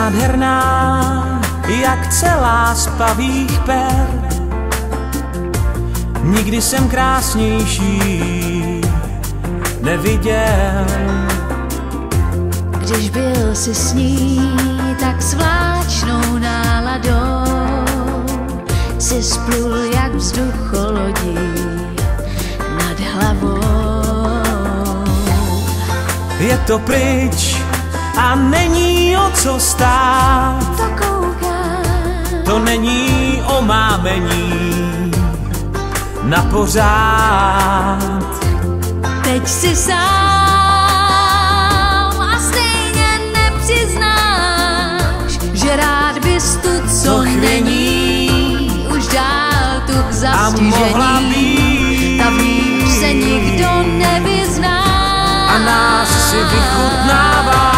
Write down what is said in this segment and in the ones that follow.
nádherná, jak celá z pavých per. Nikdy jsem krásnější neviděl. Když byl si s ní tak s vláčnou náladou, si splul jak vzducholodí nad hlavou. Je to pryč a není o co stát. To není o mámení na pořád. Teď si sám a stejně nepřiznáš, že rád bys tu, co není, už dál tu v zastižení. Ta víš se nikdo nevyzná a nás si vychutnává.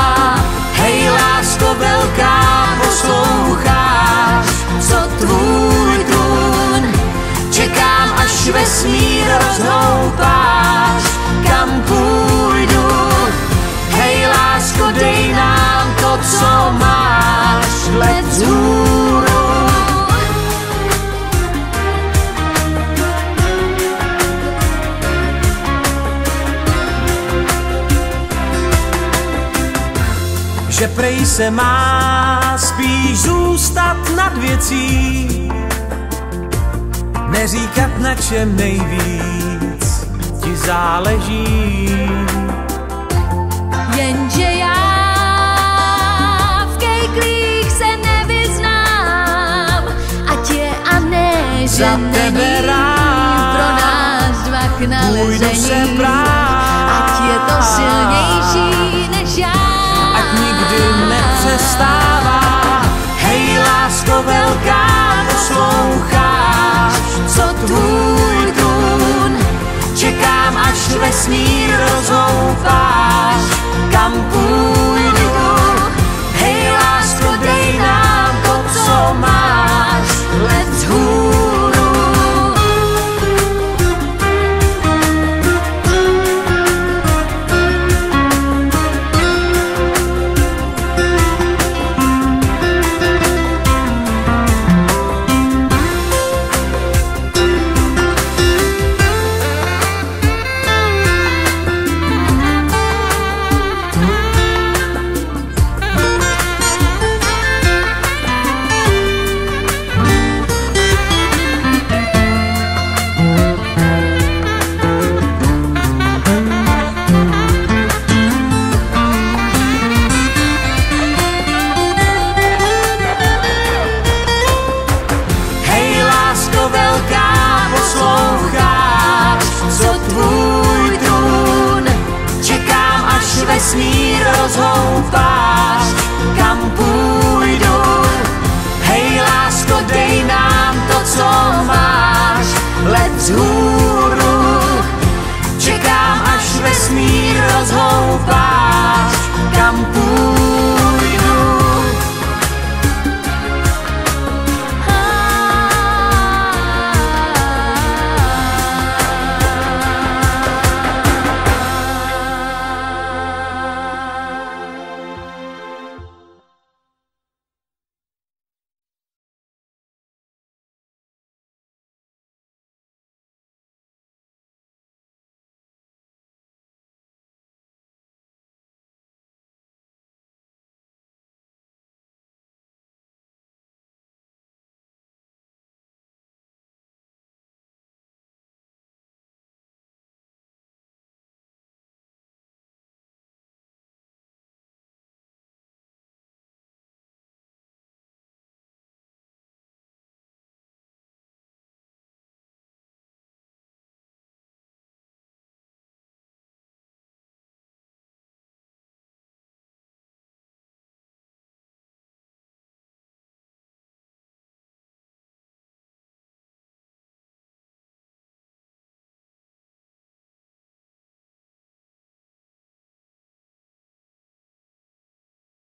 Hej, lásko velká, posloucháš, co tvůj trůn. Čekám, až vesmír rozhoupáš, kam půjdu. Hej, lásko, dej nám to, co máš, let vzhůru. Že prej se má spíš zůstat nad věcí, neříkat, na čem nejvíc ti záleží. Jenže já v kejklích se nevyznám, ať je a ne, že za tebe rád pro nás dva k nalezení. Ať je to silnější než já, ať nikdy nepřestává. Hej, lásko velká, posloucháš, co tvůj trůn. Čekám, až vesmír